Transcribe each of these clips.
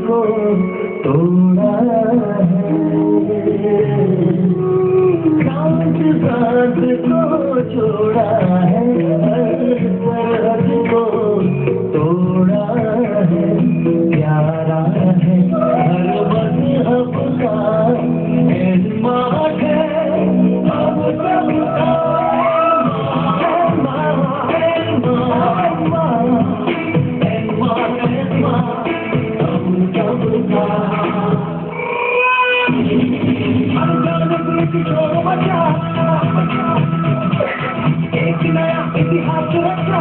को तोड़ा है, कांच बांध को जोड़ा है, सरहद को तोड़ा है, प्यारा है हर मज़हब का एनमाट है, अब सबका एक नया इतिहास रचा,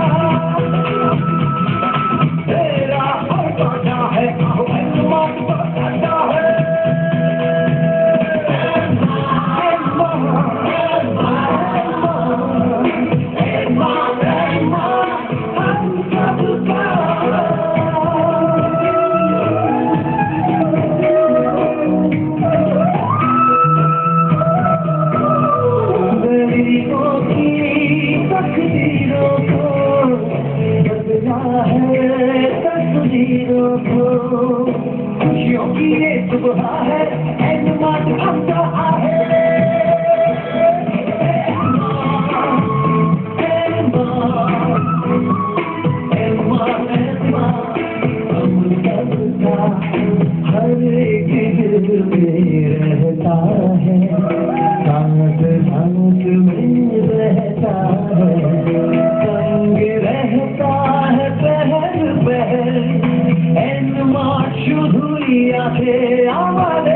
तेरा हर बाटा है एनमाट बाटा है, खुशियों की ये सुबह है, एनमाट आता है, हर एक दिल में रहता है, सांस सांस में रहता है, संग रहता है पहर पहर, एनमाट शुद्धुई आंखें आवाज़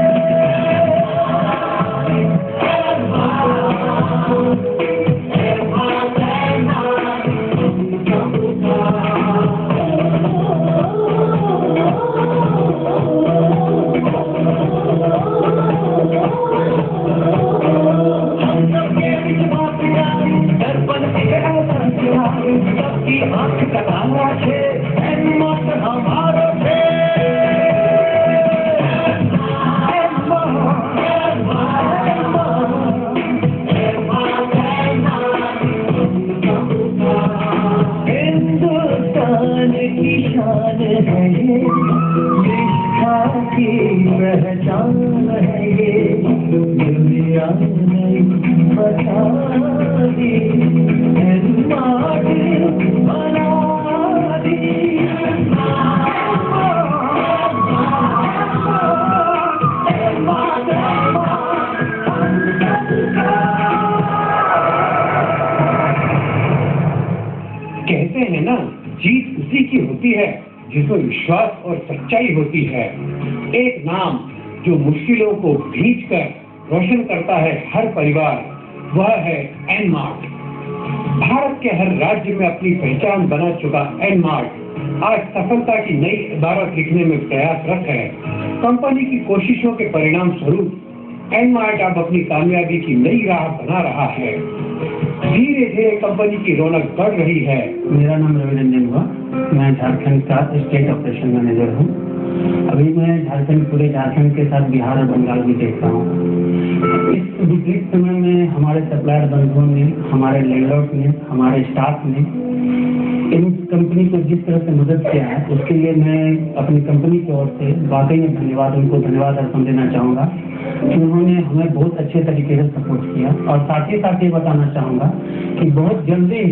सबकी आंख का तारा है, एनमाट हमारा है, हिंदुस्तान की शान है ये, निष्ठा की पहचान है ये, दुनिया ने बता दी, एनमाट बना दी, कहते हैं ना, जीत उसी की होती है जिसमें विश्वास और सच्चाई होती है। एक नाम जो मुश्किलों को खींचकर रोशन करता है हर परिवार, वह है एनमाट। भारत के हर राज्य में अपनी पहचान बना चुका एनमाट आज सफलता की नई इबारत लिखने में प्रयासरत है। कंपनी की कोशिशों के परिणाम स्वरूप एनमाट अब अपनी कामयाबी की नई राह बना रहा है। धीरे धीरे कंपनी की रौनक बढ़ रही है। मेरा नाम रवि रंजन हुआ, मैं झारखंड का स्टेट ऑपरेशन मैनेजर हूँ। अभी मैं झारखंड, पूरे झारखंड के साथ बिहार और बंगाल भी देखता हूँ। इस विपरीत समय में हमारे सप्लायर बंधुओं ने, हमारे लैंडलॉर्ड ने, हमारे स्टाफ ने इन कंपनी को जिस तरह से मदद किया है, उसके लिए मैं अपनी कंपनी की ओर से वाकई में उनको धन्यवाद अर्पण देना चाहूँगा कि उन्होंने हमें बहुत अच्छे तरीके से सपोर्ट किया। और साथ ही साथ ये बताना चाहूँगा कि बहुत जल्दी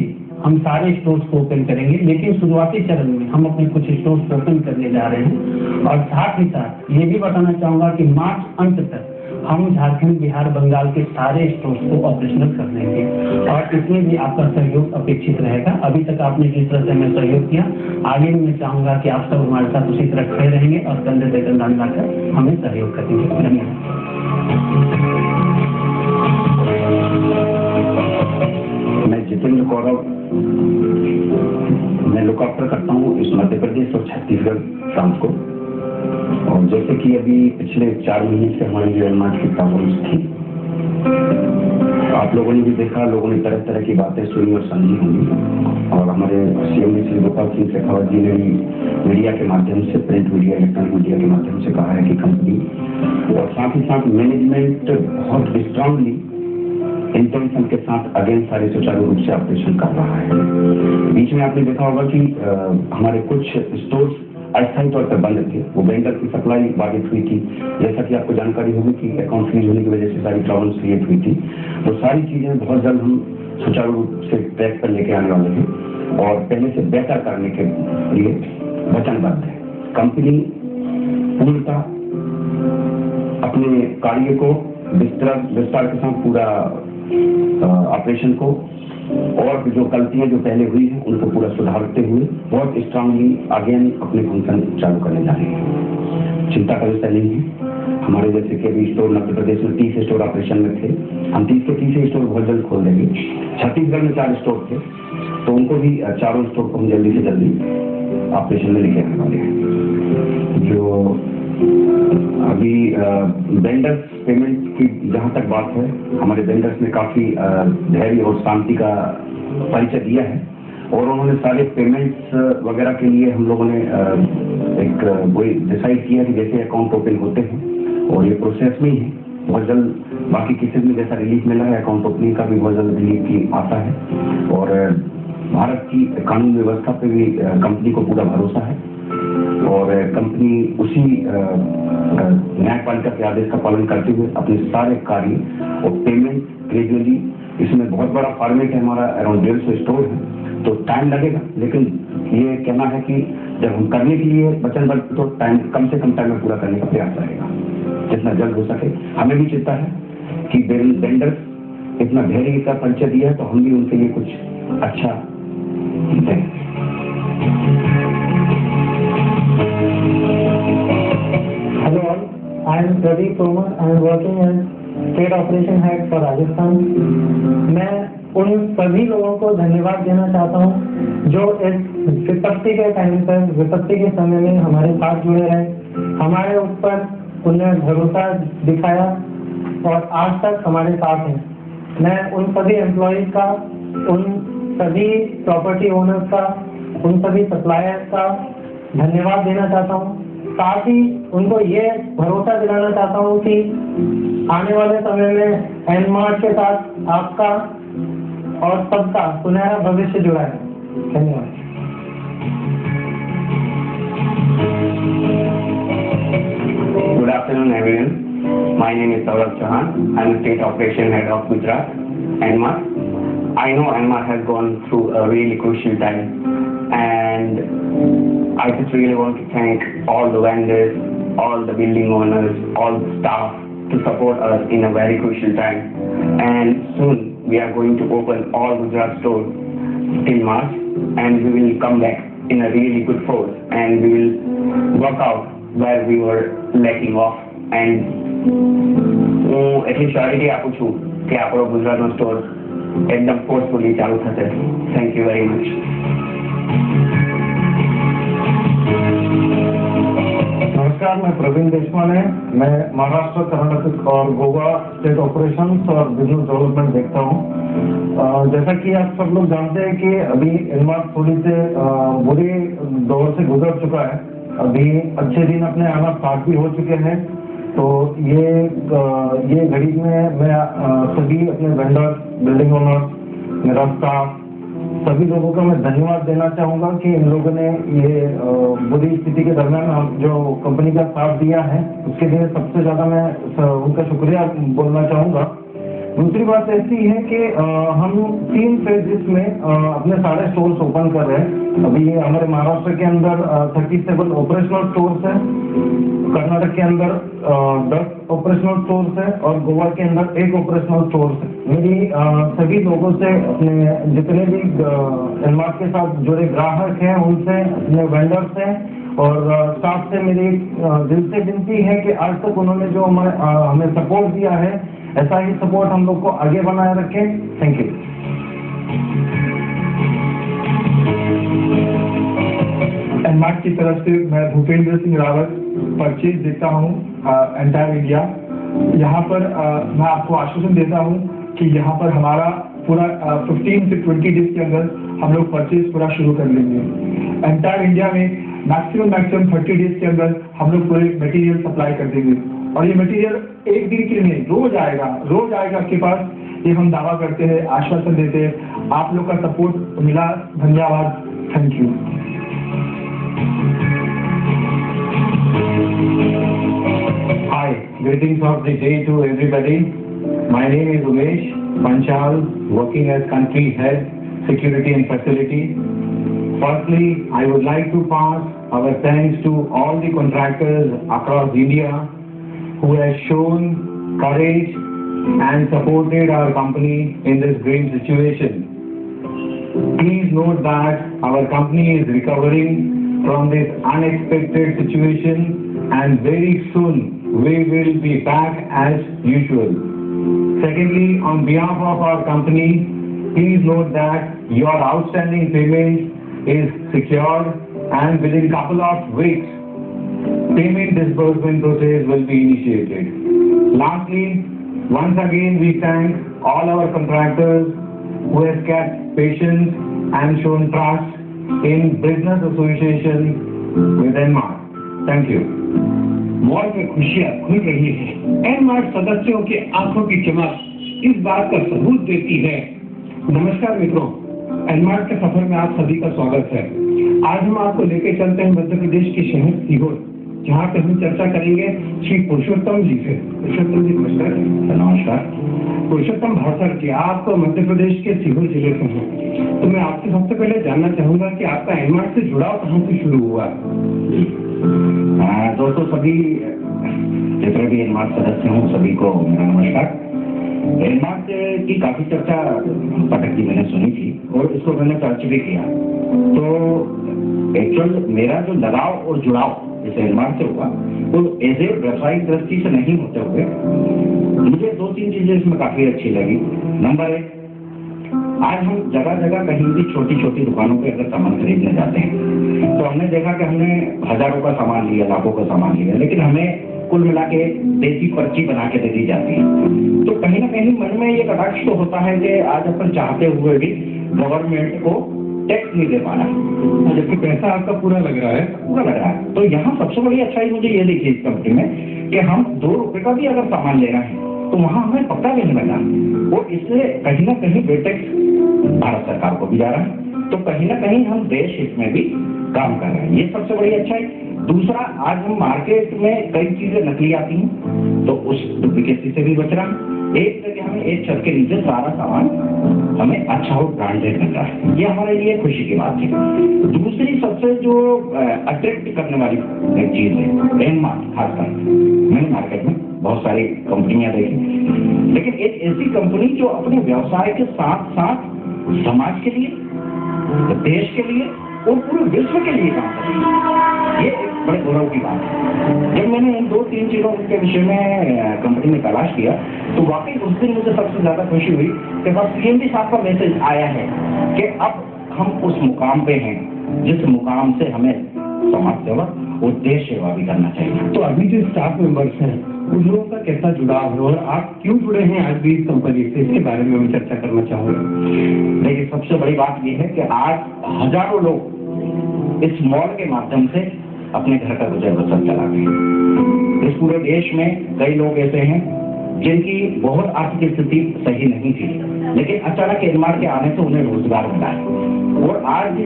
हम सारे स्टोर्स को ओपन करेंगे, लेकिन शुरुआती चरण में हम अपने कुछ स्टोर्स को ओपन करने जा रहे हैं। और साथ ही साथ ये भी बताना चाहूँगा कि मार्च अंत तक हम झारखंड, बिहार, बंगाल के सारे स्टोर्स को ऑपरेशनल कर देंगे और इसमें भी आपका सहयोग अपेक्षित रहेगा। अभी तक आपने जिस तरह से हमें सहयोग किया, आगे भी मैं चाहूँगा कि आप सब हमारे साथ उसी तरह खड़े रहेंगे और कंधे से कंधा मिलाकर हमें सहयोग करेंगे। धन्यवाद। मैं जितेंद्र कौरव, मैं लुक आफ्टर करता हूँ इस मध्य प्रदेश और छत्तीसगढ़ प्रांत को। और जैसे कि अभी पिछले 4 महीने से हमारी जो एनमाट की प्रॉब्लम्स थी, आप लोगों ने भी देखा, लोगों ने तरह तरह की बातें सुनी और समझी होंगी। और हमारे सीएम श्री गोपाल सिंह शेखावत जी ने भी मीडिया के माध्यम से, प्रिंट मीडिया, इलेक्ट्रॉनिक मीडिया के माध्यम से कहा है कि कंपनी और साथ ही साथ मैनेजमेंट बहुत स्ट्रांगली इंटेंशन के साथ अगेन सारे सुचारू रूप से ऑपरेशन कर रहा है। बीच में आपने देखा होगा कि हमारे कुछ स्टोर्स अस्थायी तौर पर बंद थे। वो वेंडर की सप्लाई बाधित हुई थी, जैसा कि आपको जानकारी होगी कि अकाउंट फ्रीज होने की वजह से सारी प्रॉब्लम्स क्रिएट हुई थी। वो सारी चीजें बहुत जल्द हम सुचारू रूप से ट्रैक पर लेके आने वाले हैं और पहले से बेहतर करने के लिए वचनबद्ध है। कंपनी पूर्णतः अपने कार्य को विस्तार के साथ पूरा ऑपरेशन को और जो गलतियां जो पहले हुई हैं उनको पूरा सुधारते हुए बहुत स्ट्रांगली अगेन अपने फंक्शन चालू करने जा रहे हैं। चिंता का विषय नहीं है। हमारे जैसे कि अभी स्टोर मध्य प्रदेश में 30 स्टोर ऑपरेशन में थे, हम 30 के 30 स्टोर बहुत जल्द खोल देंगे। छत्तीसगढ़ में 4 स्टोर थे, तो उनको भी चारों स्टोर को हम जल्दी से जल्दी ऑपरेशन में लेके आने वाले हैं। जो अभी वेंडर्स पेमेंट की जहाँ तक बात है, हमारे वेंडर्स ने काफी धैर्य और शांति का परिचय दिया है और उन्होंने सारे पेमेंट्स वगैरह के लिए हम लोगों ने एक वही डिसाइड किया कि जैसे अकाउंट ओपन होते हैं और ये प्रोसेस में ही है, बहुत जल्द बाकी केसेज में जैसा रिलीफ मिला है अकाउंट ओपनिंग का भी बहुत जल्द रिलीफ की आता है। और भारत की कानून व्यवस्था पे भी कंपनी को पूरा भरोसा है और कंपनी उसी न्यायपालिका के आदेश का पालन करते हुए अपने सारे कार्य और पेमेंट ग्रेजुअली, इसमें बहुत बड़ा फॉर्मेट है हमारा, अराउंड 150 स्टोर है तो टाइम लगेगा, लेकिन ये कहना है कि जब हम करने के लिए वचनबद्ध तो टाइम कम से कम टाइम में पूरा करने का प्रयास रहेगा जितना जल्द हो सके। हमें भी चिंता है कि वेंडर्स इतना धैर्य का परिचय दिया है तो हम भी उनके लिए कुछ अच्छा दें। Hello all, I am Pradeep Tomar. I am working as State Operation Head for Rajasthan. मैं उन सभी लोगों को धन्यवाद देना चाहता हूँ जो इस विपत्ति के टाइम पर, विपत्ति के समय में हमारे साथ जुड़े रहे, हमारे ऊपर उन्हें भरोसा दिखाया और आज तक हमारे साथ हैं। मैं उन सभी एम्प्लॉयज का, उन सभी प्रॉपर्टी ओनर्स का, उन सभी सप्लायर्स का धन्यवाद देना चाहता हूँ। साथ ही उनको ये भरोसा दिलाना चाहता हूँ कि आने वाले समय में एनमार्ट के साथ आपका और सबका सुनहरा भविष्य जुड़ा है। धन्यवाद। Good afternoon, everyone. My name is Saurabh Chauhan. I am State Operation Head of Gujarat, ENMAR. I know ENMAR has gone through a really crucial time, and I just really want to thank all the vendors, all the building owners, all the staff to support us in a very crucial time. And soon we are going to open all Gujarat stores till March, and we will come back in a really good force, and we will work out where we were lacking off. And હું એટલી surety આપું છું કે આપણો ગુજરાતનો store એકદમ forcefully ચાલુ થશે. Thank you very much. नमस्कार, मैं प्रवीण देशमाने। मैं महाराष्ट्र, कर्नाटक और गोवा स्टेट ऑपरेशंस और बिजनेस डेवलपमेंट देखता हूँ। जैसा कि आप सब लोग जानते हैं कि अभी एनमार्ट थोड़ी से बुरे दौर से गुजर चुका है। अभी अच्छे दिन अपने आना स्टार्ट भी हो चुके हैं। तो ये घड़ी में मैं सभी अपने वेंडर्स, बिल्डिंग ओनर्स, मेरा स्टाफ, सभी लोगों का मैं धन्यवाद देना चाहूँगा कि इन लोगों ने ये बुरी स्थिति के दरमियान जो कंपनी का साथ दिया है उसके लिए सबसे ज़्यादा मैं उनका शुक्रिया बोलना चाहूँगा। दूसरी बात ऐसी है कि हम 3 फेजेस में अपने सारे स्टोर्स ओपन कर रहे हैं। अभी हमारे महाराष्ट्र के अंदर 37 ऑपरेशनल स्टोर्स हैं, कर्नाटक के अंदर 10 ऑपरेशनल स्टोर्स हैं और गोवा के अंदर 1 ऑपरेशनल स्टोर्स है। मेरी सभी लोगों से, अपने जितने भी एनमार्ट के साथ जुड़े ग्राहक हैं उनसे, अपने वेंडर्स हैं और स्टाफ से मेरी दिल से विनती है कि आज तक उन्होंने जो हमें सपोर्ट दिया है, ऐसा ही सपोर्ट हम लोग को आगे बनाए रखें। Thank you. एनमार्ट की तरफ से मैं भूपेंद्र सिंह रावत परचेज देता हूँ एंटायर इंडिया। यहाँ पर मैं आपको आश्वासन देता हूँ कि यहाँ पर हमारा पूरा 15 से 20 डेज के अंदर हम लोग परचेज पूरा शुरू कर लेंगे। एंटायर इंडिया में मैक्सिमम 30 डेज के अंदर हम लोग पूरे मटेरियल सप्लाई कर देंगे और ये मटेरियल एक दिन के लिए रोज आएगा आपके पास। ये हम दावा करते हैं, आश्वासन देते हैं। आप लोग का सपोर्ट मिला, धन्यवाद, thank you. Hi, greetings of the day to everybody. My name is Umesh Panchal, working as country head, security and facility. Firstly, I would like to pass our thanks to all the contractors across India who have shown courage and supported our company in this grave situation. Please note that our company is recovering from this unexpected situation and very soon we will be back as usual. Secondly, on behalf of our company, please note that your outstanding payment is secured and within couple of weeks, payment disbursement process will be initiated. Lastly, once again we thank all our contractors who have kept patience and shown trust in business association with Enmark. Thank you. Mall में खुशियां खुल रही है। एनमार्ट सदस्यों के आंखों की चमक इस बात का सबूत देती है। नमस्कार मित्रों, एनमार्ट के सफर में आप सभी का स्वागत है। आज हम आपको लेके चलते हैं मध्य प्रदेश के शहर सीहोर, जहाँ पे हम चर्चा करेंगे श्री पुरुषोत्तम जी से। पुरुषोत्तम जी नमस्कार। नमस्कार। पुरुषोत्तम भास्कर जी, आप मध्य प्रदेश के सीहोर जिले से हैं, तो मैं आपसे सबसे पहले जानना चाहूंगा कि आपका एनमार्ट से जुड़ाव कहाँ से शुरू हुआ? दोस्तों, सभी जितने भी एनमार्ट सदस्य हूँ सभी को मेरा नमस्कार। एनमार्ट की काफी चर्चा पटक जी मैंने सुनी थी और इसको मैंने सर्च भी किया, तो एक्चुअल मेरा जो लगाव और जुड़ाव इस एनमार्ट से हुआ तो एज ए व्यवसायिक दृष्टि से नहीं होते हुए मुझे 2-3 चीजें इसमें काफी अच्छी लगी। नंबर 1, आज हम जगह जगह कहीं भी छोटी छोटी दुकानों पे अगर सामान खरीदने जाते हैं तो हमने देखा कि हमने हजारों का सामान लिया, लाखों का सामान लिया, लेकिन हमें कुल मिला के देसी पर्ची बना के दे दी जाती है। तो कहीं ना कहीं मन में ये कटाक्ष तो होता है कि आज अपन चाहते हुए भी गवर्नमेंट को टैक्स नहीं दे पा रहा है, जबकि पैसा आपका पूरा लग रहा है। पूरा लग रहा है। तो यहाँ सबसे बड़ी अच्छाई मुझे ये दिखी इस कंपनी में कि हम 2 रुपए का भी अगर सामान ले रहे हैं तो वहाँ हमें पक्का नहीं लगा और इससे कहीं ना कहीं बेटेक्स भारत सरकार को भी जा रहा है, तो कहीं ना कहीं हम देश हित में भी काम कर रहे हैं। ये सबसे बड़ी अच्छाई। दूसरा, आज हम मार्केट में कई चीजें नकली आती हैं तो उस डुप्लीकेसी से भी बच रहा है। एक जगह हमें एक छत के नीचे सारा सामान हमें अच्छा और ब्रांडेड मिल रहा है, ये हमारे लिए खुशी की बात है। दूसरी सबसे जो अट्रैक्ट करने वाली एक चीज है एनमार्ट, खासकर मैंने मार्केट में बहुत सारी कंपनियां देखी, लेकिन एक ऐसी कंपनी जो अपने व्यवसाय के साथ साथ समाज के लिए, देश के लिए और पूरे विश्व के लिए काम कर रही है, ये एक बड़े गौरव की बात है। जब मैंने इन 2-3 चीजों के विषय में कंपनी में तलाश किया तो वाकई उस दिन मुझे सबसे ज्यादा खुशी हुई कि बस सीएम साहब का मैसेज आया है कि अब हम उस मुकाम पे हैं जिस मुकाम से हमें समाज सेवा और देश सेवा भी करना चाहिए। तो अभी जो स्टाफ मेंबर्स हैं उन लोगों का कैसा जुड़ाव है और आप क्यों जुड़े हैं आज भी इस कंपनी से, इसके बारे में हम चर्चा करना चाहूंगा। देखिए, सबसे बड़ी बात यह है कि आज हजारों लोग इस मॉल के माध्यम से अपने घर का गुजर बसर चलाते हैं। इस पूरे देश में कई लोग ऐसे हैं जिनकी बहुत आर्थिक स्थिति सही नहीं थी, लेकिन अचानक एनमार्ट के आने से उन्हें रोजगार मिला है और आज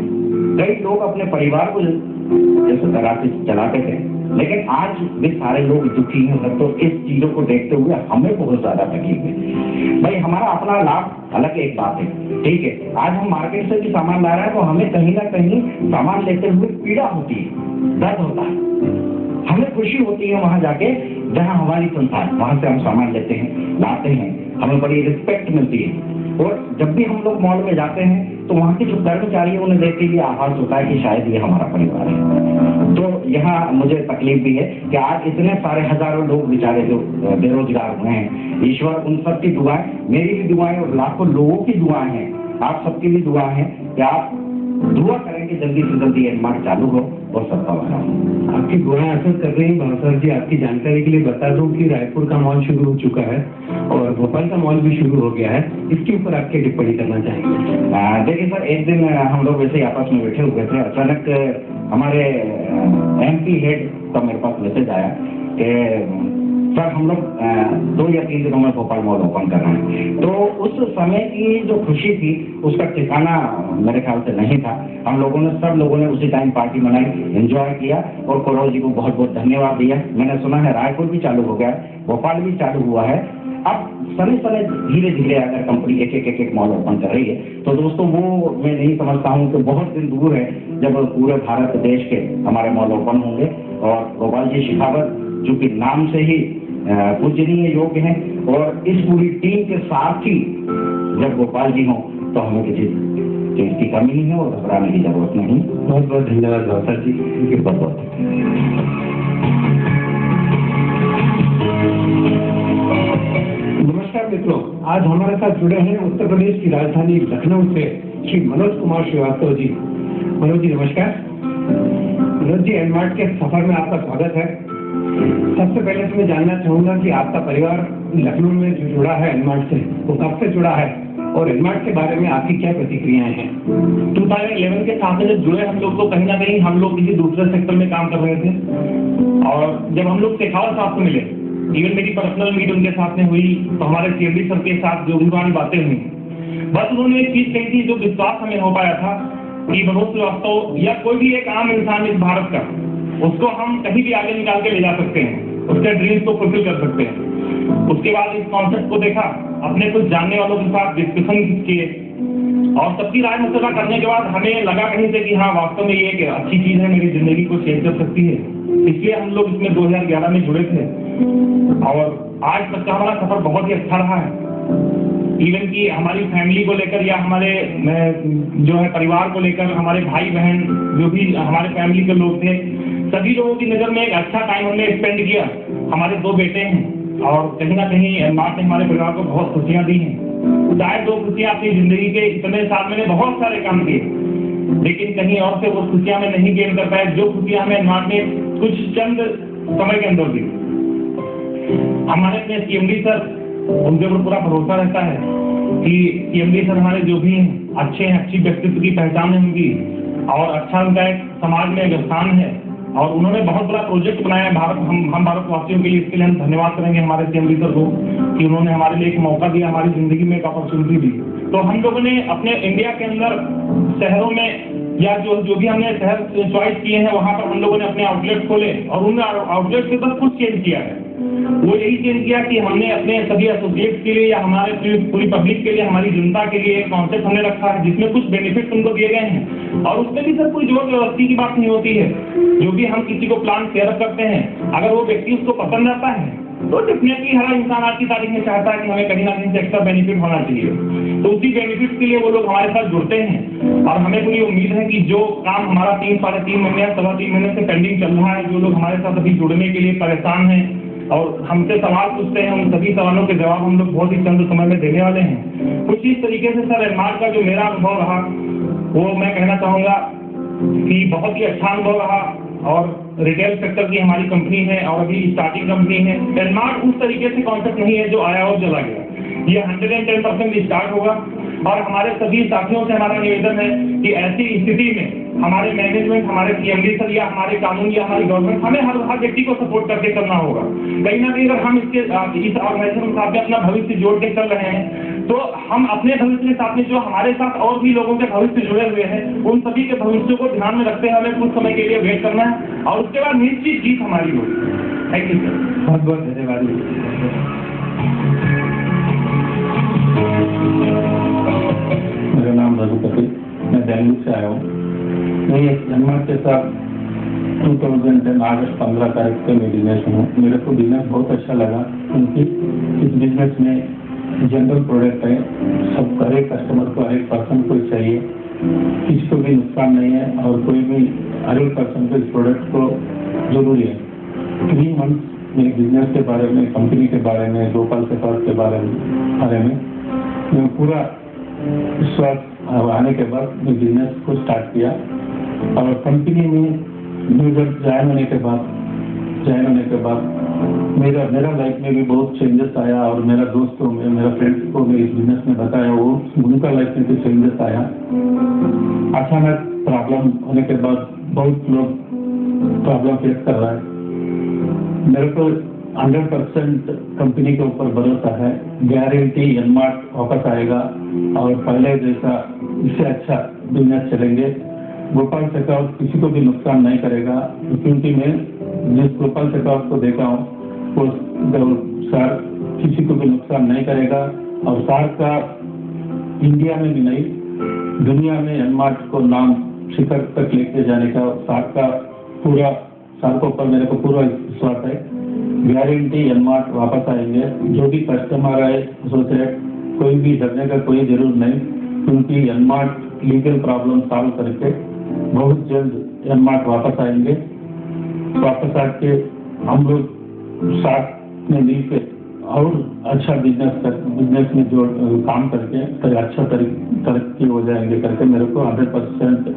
कई लोग अपने परिवार को जैसे तरह से चलाते थे, लेकिन आज भी सारे लोग दुखी हैं। तो इस चीजों को देखते हुए हमें बहुत ज्यादा तकलीफ है। भाई, हमारा अपना लाभ अलग एक बात है, ठीक है। आज हम मार्केट से भी सामान ला रहे हैं तो हमें कहीं ना कहीं सामान लेते हुए पीड़ा होती है, दर्द होता है। हमें खुशी होती है वहां जाके जहां हमारी संस्था है, वहां से हम सामान लेते हैं, लाते हैं, हमें बड़ी रिस्पेक्ट मिलती है। और जब भी हम लोग मॉल में जाते हैं तो वहाँ के जो कर्मचारी हैं उन्हें देख के ये आभास होता है कि शायद ये हमारा परिवार है। तो यहाँ मुझे तकलीफ भी है कि आज इतने सारे हजारों लोग बेचारे जो बेरोजगार हुए हैं, ईश्वर उन सबकी दुआएं, मेरी भी दुआएं और लाखों लोगों की दुआएं हैं, आप सबकी भी दुआ है कि आप दुआ करें कि जल्दी से जल्दी एनमार्ट चालू हो और सबका भला हो। आपकी दुआएं असर कर रही हैं भास्कर जी। आपकी जानकारी के लिए बता दूं कि रायपुर का मॉल शुरू हो चुका है और भोपाल का मॉल भी शुरू हो गया है। इसके ऊपर आप क्या टिप्पणी करना चाहेंगे? देखिए सर, एक दिन हम लोग वैसे आपस में बैठे हुए थे, अचानक हमारे MP हेड का मेरे पास मैसेज आया कि सर हम लोग 2 या 3 दिनों में भोपाल मॉल ओपन कर रहे हैं। तो उस समय की जो खुशी थी उसका ठिकाना मेरे ख्याल से नहीं था। हम लोगों ने, सब लोगों ने उसी टाइम पार्टी मनाई, एंजॉय किया और कौरव जी को बहुत बहुत धन्यवाद दिया। मैंने सुना है रायपुर भी चालू हो गया, भोपाल भी चालू हुआ है। अब समय समय धीरे धीरे अगर कंपनी एक मॉल ओपन कर रही है तो दोस्तों वो मैं नहीं समझता हूँ कि बहुत दिन दूर है जब पूरे भारत देश के हमारे मॉल ओपन होंगे। और गोपाल जी शेखावत जो कि नाम से ही पूजनीय योग्य हैं और इस पूरी टीम के साथ ही जब गोपाल जी हों तो हमें किसी चीज की कमी नहीं है और घबराने की जरूरत नहीं। बहुत बहुत धन्यवाद गौतर जी, बहुत बहुत। नमस्कार मित्रों, आज हमारे साथ जुड़े हैं उत्तर प्रदेश की राजधानी लखनऊ से श्री मनोज कुमार श्रीवास्तव जी। मनोज जी नमस्कार। मनोज जी, एनमार्ट के सफर में आपका स्वागत है। सबसे पहले तो मैं जानना चाहूंगा कि आपका परिवार लखनऊ में जो जुड़ा है एनमार्ट से, वो कब से जुड़ा है और एनमार्ट के बारे में आपकी क्या प्रतिक्रियाएं हैं? 2011 के साथ जब जुड़े हम लोग तो कहीं ना कहीं हम लोग किसी दूसरे सेक्टर में काम कर रहे थे और जब हम लोग शेखावत साहब से मिले, इवन मेरी पर्सनल मीट उनके साथ में हुई तो हमारे सीएमडी सर के साथ जो भी बातें हुई, बस उन्होंने एक चीज कही थी जो विश्वास हमें हो पाया था कि मनोज श्रीवास्तव या कोई भी एक आम इंसान इस भारत का, उसको हम कहीं भी आगे निकाल के ले जा सकते हैं, उसके ड्रीम्स को फुलफिल कर सकते हैं। उसके बाद इस कॉन्सेप्ट को देखा, अपने कुछ जानने वालों के साथ डिस्कशन किए और सबकी राय मशवरा करने के बाद हमें लगा कहीं से कि हाँ वास्तव में ये एक अच्छी चीज है, मेरी जिंदगी को चेंज कर सकती है। इसलिए हम लोग इसमें 2011 में जुड़े थे और आज तक का हमारा सफर बहुत ही अच्छा रहा है। इवन की हमारी फैमिली को लेकर या हमारे जो है परिवार को लेकर, हमारे भाई बहन जो भी हमारे फैमिली के लोग थे, सभी लोगों की नजर में एक अच्छा टाइम हमने स्पेंड किया। हमारे 2 बेटे हैं और कहीं ना कहीं माँ ने हमारे परिवार को बहुत खुशियां दी हैं। शायद 2 खुशियां अपनी जिंदगी के इतने साल मैंने बहुत सारे काम किए, लेकिन कहीं और से वो खुशियां मैं नहीं गेन कर पाया जो खुशियां हमें माँ ने कुछ चंद समय के अंदर दी। हमारे अपने सीएमडी सर, उनके ऊपर पूरा भरोसा रहता है कि सीएमडी सर हमारे जो भी अच्छे हैं, अच्छी व्यक्तित्व की पहचान है उनकी और अच्छा उनका एक समाज में एक स्थान है और उन्होंने बहुत बड़ा प्रोजेक्ट बनाया है भारत, हम भारतवासियों के लिए। इसके लिए हम धन्यवाद करेंगे हमारे सीएमडी सर को कि उन्होंने हमारे लिए एक मौका दिया, हमारी जिंदगी में एक अपॉर्चुनिटी दी। तो हम लोगों ने अपने इंडिया के अंदर शहरों में या जो भी हमने शहर चॉइस किए हैं वहां पर हम लोगों ने अपने आउटलेट खोले और उन आउटलेट से बस कुछ चेंज किया है। वो यही चेंज किया कि हमने अपने सभी एसोसिएट्स के लिए या हमारे पूरी पब्लिक के लिए, हमारी जनता के लिए एक कॉन्सेप्ट हमने रखा है जिसमें कुछ बेनिफिट उनको दिए गए हैं और उसमें भी सर कोई जोर जबरदस्ती की बात नहीं होती है। जो भी हम किसी को प्लान शेयर करते हैं, अगर वो व्यक्ति उसको पसंद आता है तो डेफिनेटली हर इंसान आज की तारीख में चाहता है कि हमें कहीं ना कहीं से एक्स्ट्रा बेनिफिट होना चाहिए। तो उसी बेनिफिट के लिए वो लोग हमारे साथ जुड़ते हैं और हमें पूरी उम्मीद है कि जो काम हमारा 3-3.5 महीने या 3.5 महीने से पेंडिंग चल रहा है, जो लोग हमारे साथ अभी जुड़ने के लिए परेशान हैं और हमसे सवाल पूछते हैं, उन सभी सवालों के जवाब हम लोग बहुत ही चंद समय में देने वाले हैं। कुछ इस तरीके से सर एनमार्ट का जो मेरा अनुभव रहा वो मैं कहना चाहूँगा कि बहुत ही अच्छा अनुभव रहा और रिटेल सेक्टर की हमारी कंपनी है और अभी स्टार्टिंग कंपनी है। एनमार्ट उस तरीके से कॉन्सेप्ट नहीं है जो आया और चला गया। ये 110% स्टार्ट होगा और हमारे सभी साथियों से हमारा निवेदन है कि ऐसी स्थिति में हमारे मैनेजमेंट, हमारे सीएमडी सर या हमारे कानून या हमारी गवर्नमेंट, हमें हर व्यक्ति को सपोर्ट करके करना होगा। कहीं ना कहीं अगर हम इस ऑर्गेनाइजेशन के साथ में अपना भविष्य जोड़ के चल रहे हैं तो हम अपने भविष्य के साथ में जो हमारे साथ और भी लोगों के भविष्य जुड़े हुए हैं उन सभी के भविष्य को ध्यान में रखते हुए हमें कुछ समय के लिए वेट करना है और उसके बाद निश्चित जीत हमारी होगी। Thank you sir. बहुत बहुत धन्यवाद। मेरा नाम रघुपति, मैं बेंगलुरु से आया हूँ। मैं एनमार्ट के साथ 2010 अगस्त 15 तारीख से मैं बिजनेस हूँ। मेरे को बिजनेस बहुत अच्छा लगा क्योंकि इस बिजनेस में जनरल प्रोडक्ट है, सब हर एक कस्टमर को, हर एक पर्सन को चाहिए, किसी को भी नुकसान नहीं है और कोई भी हर एक पर्सन को इस प्रोडक्ट को जरूरी है। 3 मंथ मेरे बिजनेस के बारे में, कंपनी के बारे में, गोपाल शेखावत के बारे में मैं पूरा विश्वास आने के बाद मैं बिजनेस को स्टार्ट किया और कंपनी में जब ज्वाइन होने के बाद मेरा लाइफ में भी बहुत चेंजेस आया और मेरा दोस्तों में, मेरा फ्रेंड्स को मैं इस बिजनेस में बताया, वो उनका लाइफ में भी चेंजेस आया। अचानक प्रॉब्लम होने के बाद बहुत लोग प्रॉब्लम फेस कर रहा है। मेरे को 100% कंपनी के ऊपर भरोसा है, गारंटी एनमार्ट वापस आएगा और पहले जैसा इससे अच्छा बिजनेस चलेंगे। गोपाल शेखावत किसी को भी नुकसान नहीं करेगा, क्योंकि मैं जिस गोपाल शेखावत को देखा हूँ वो सर किसी को भी नुकसान नहीं करेगा और सर का इंडिया में भी नहीं दुनिया में एनमार्ट को नाम शिखर तक लेके जाने का सर के ऊपर मेरे को पूरा विश्वास है। गारंटी एनमार्ट वापस आएंगे। जो भी कस्टमर आए सोचे कोई भी डरने का कोई जरूर नहीं, क्योंकि एनमार्ट लीगल प्रॉब्लम सॉल्व करके बहुत जल्द एनमार्ट वापस आएंगे। वापस आके हम लोग साथ में मिलकर और अच्छा बिजनेस में जो काम करके तो अच्छा तरक्की हो जाएंगे करके मेरे को 100%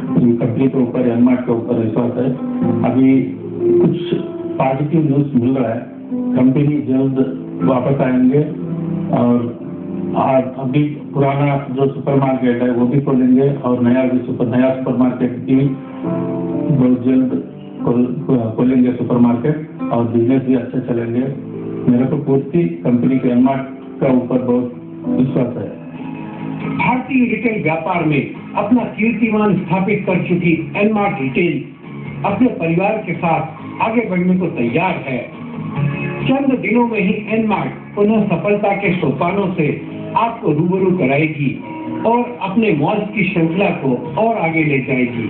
कंपनी के ऊपर एनमार्ट के ऊपर विश्वास है। अभी कुछ पॉजिटिव न्यूज मिल रहा है, कंपनी जल्द वापस आएंगे और अभी पुराना जो सुपरमार्केट है वो भी खोलेंगे और नया सुपरमार्केट भी बहुत जल्द खोलेंगे सुपरमार्केट और बिजनेस भी अच्छे चलेंगे। मेरे को पूर्ति कंपनी के एनमार्ट का ऊपर बहुत विश्वास है। भारतीय रिटेल व्यापार में अपना कीर्तिमान स्थापित कर चुकी एनमार्ट रिटेल अपने परिवार के साथ आगे बढ़ने को तैयार है। चंद दिनों में ही एनमार्ट पुनः सफलता के सोपानों से आपको रूबरू कराएगी और अपने मॉल्स की श्रृंखला को और आगे ले जाएगी।